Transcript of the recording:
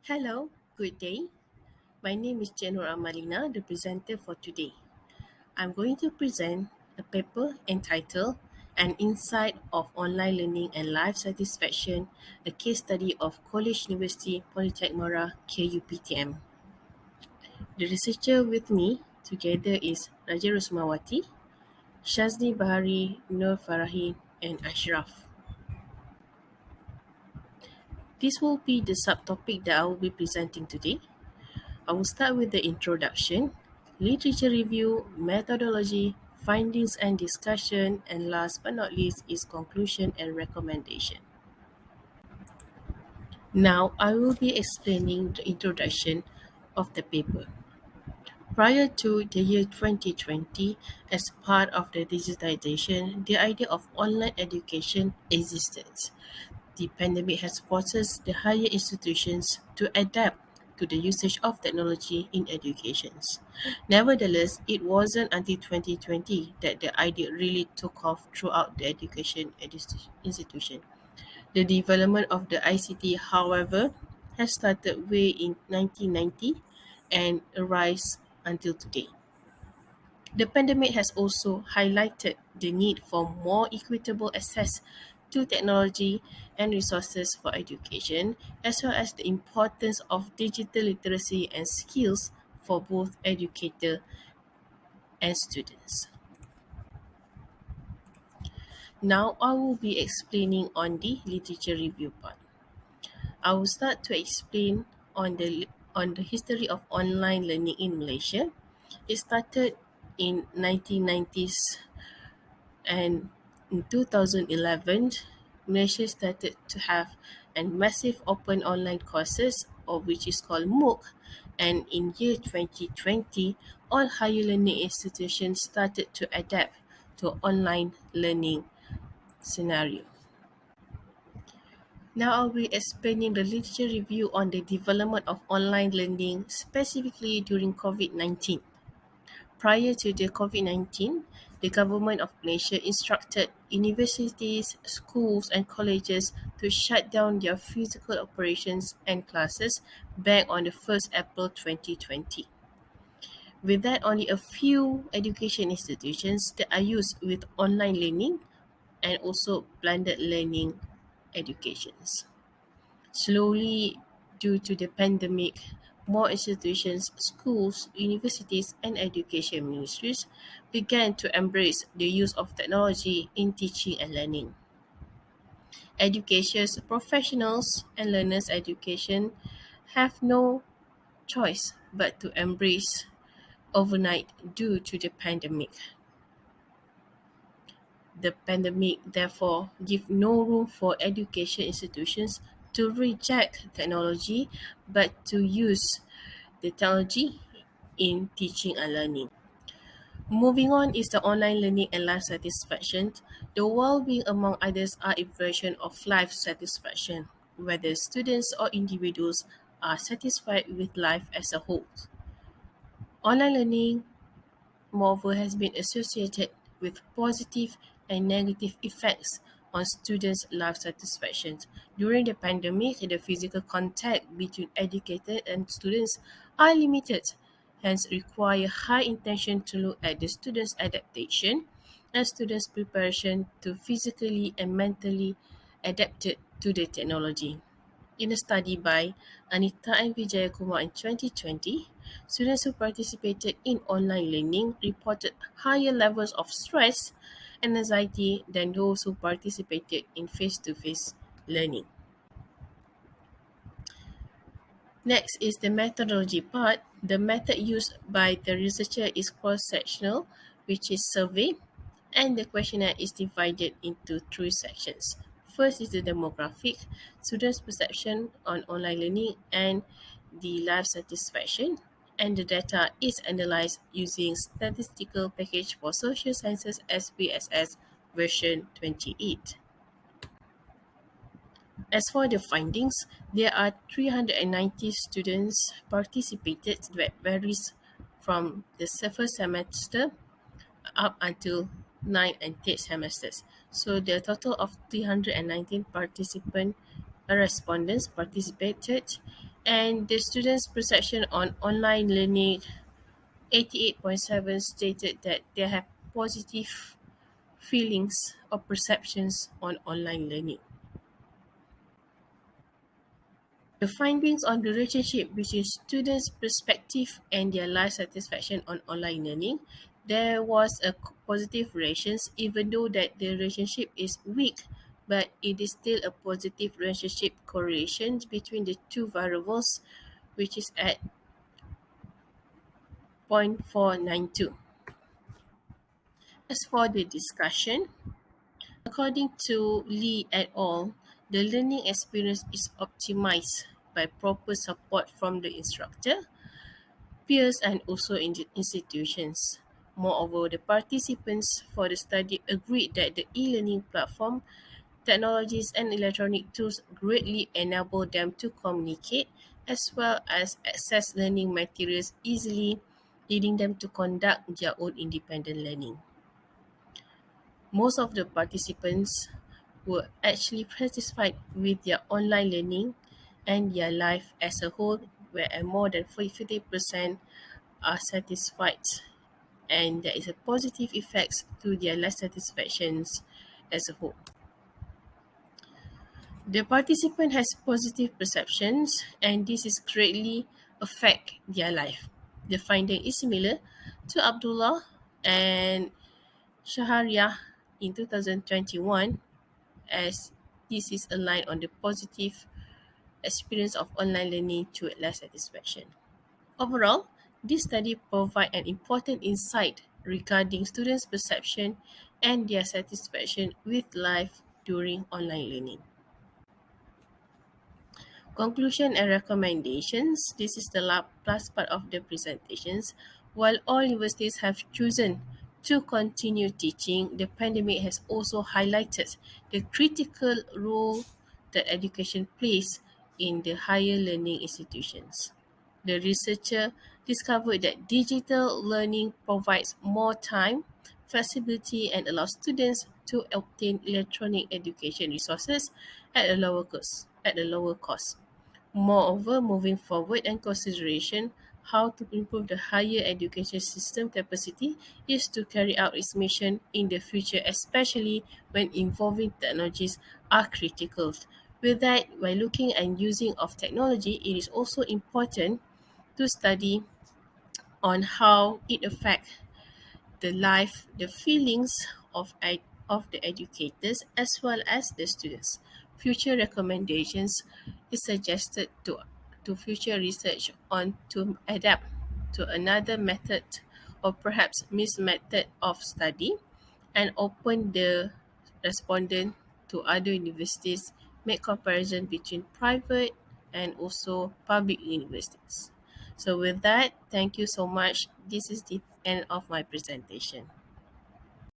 Hello, good day. My name is Jenur Amalina, the presenter for today. I'm going to present a paper entitled An Insight of Online Learning and Life Satisfaction, a case study of Kolej Universiti Poly-Tech MARA KUPTM. The researcher with me together is Raja Rosemawati, Shazni Bahari, Nur Farahin, and Ashraf. This will be the subtopic that I will be presenting today. I will start with the introduction, literature review, methodology, findings and discussion, and last but not least is conclusion and recommendation. Now, I will be explaining the introduction of the paper. Prior to the year 2020, as part of the digitization, the idea of online education existed. The pandemic has forced the higher institutions to adapt to the usage of technology in education. Nevertheless, it wasn't until 2020 that the idea really took off throughout the education institution. The development of the ICT, however, has started way in 1990 and a rise until today. The pandemic has also highlighted the need for more equitable access to technology and resources for education, as well as the importance of digital literacy and skills for both educators and students. Now I will be explaining on the literature review part. I will start to explain on the history of online learning in Malaysia. It started in 1990s. And in 2011, Malaysia started to have a massive open online courses, or which is called MOOC. And in year 2020, all higher learning institutions started to adapt to online learning scenario. Now I'll be explaining the literature review on the development of online learning, specifically during COVID-19. Prior to the COVID-19, the government of Malaysia instructed universities, schools, and colleges to shut down their physical operations and classes back on the 1st April 2020. With that, only a few education institutions that are used with online learning and also blended learning educations. Slowly, due to the pandemic, more institutions, schools, universities, and education ministries began to embrace the use of technology in teaching and learning. Education professionals and learners education have no choice but to embrace overnight due to the pandemic. The pandemic therefore give no room for education institutions to reject technology but to use the technology in teaching and learning. Moving on is the online learning and life satisfaction. The well-being among others are a version of life satisfaction, whether students or individuals are satisfied with life as a whole. Online learning moreover has been associated with positive and negative effects on students' life satisfaction. During the pandemic, the physical contact between educators and students are limited, hence require high intention to look at the students' adaptation and students' preparation to physically and mentally adapted to the technology. In a study by Anita and Vijaya Kumar in 2020, students who participated in online learning reported higher levels of stress and anxiety than those who participated in face-to-face learning. Next is the methodology part. The method used by the researcher is cross-sectional, which is survey, and the questionnaire is divided into three sections. First is the demographic, students' perception on online learning and the life satisfaction, and the data is analyzed using statistical package for social sciences SPSS version 28. As for the findings, there are 390 students participated that varies from the first semester up until 9 and 10 semesters. So the total of 319 respondents participated And the students' perception on online learning, 88.7 stated that they have positive feelings or perceptions on online learning. The findings on the relationship between students' perspective and their life satisfaction on online learning, there was a positive relations even though that the relationship is weak, but it is still a positive relationship correlation between the two variables, which is at 0.492. As for the discussion, according to Lee et al., the learning experience is optimized by proper support from the instructor, peers, and also institutions. Moreover, the participants for the study agreed that the e-learning platform, technologies, and electronic tools greatly enable them to communicate as well as access learning materials easily, leading them to conduct their own independent learning. Most of the participants were actually satisfied with their online learning and their life as a whole, where more than 50% are satisfied, and there is a positive effects to their life satisfactions as a whole. The participant has positive perceptions and this is greatly affect their life. The finding is similar to Abdullah and Shaharia in 2021, as this is aligned on the positive experience of online learning to life satisfaction. Overall, this study provides an important insight regarding students' perception and their satisfaction with life during online learning. Conclusion and recommendations. This is the last part of the presentations. While all universities have chosen to continue teaching, the pandemic has also highlighted the critical role that education plays in the higher learning institutions. The researcher discovered that digital learning provides more time, flexibility, and allows students to obtain electronic education resources at a lower cost. Moreover, moving forward and consideration how to improve the higher education system capacity is to carry out its mission in the future, especially when involving technologies are critical. With that, by looking and using of technology, it is also important to study on how it affects the life, the feelings of the educators as well as the students. Future recommendations is suggested to future research on to adapt to another method or perhaps mixed method of study and open the respondent to other universities, make comparison between private and also public universities. So with that, thank you so much. This is the end of my presentation.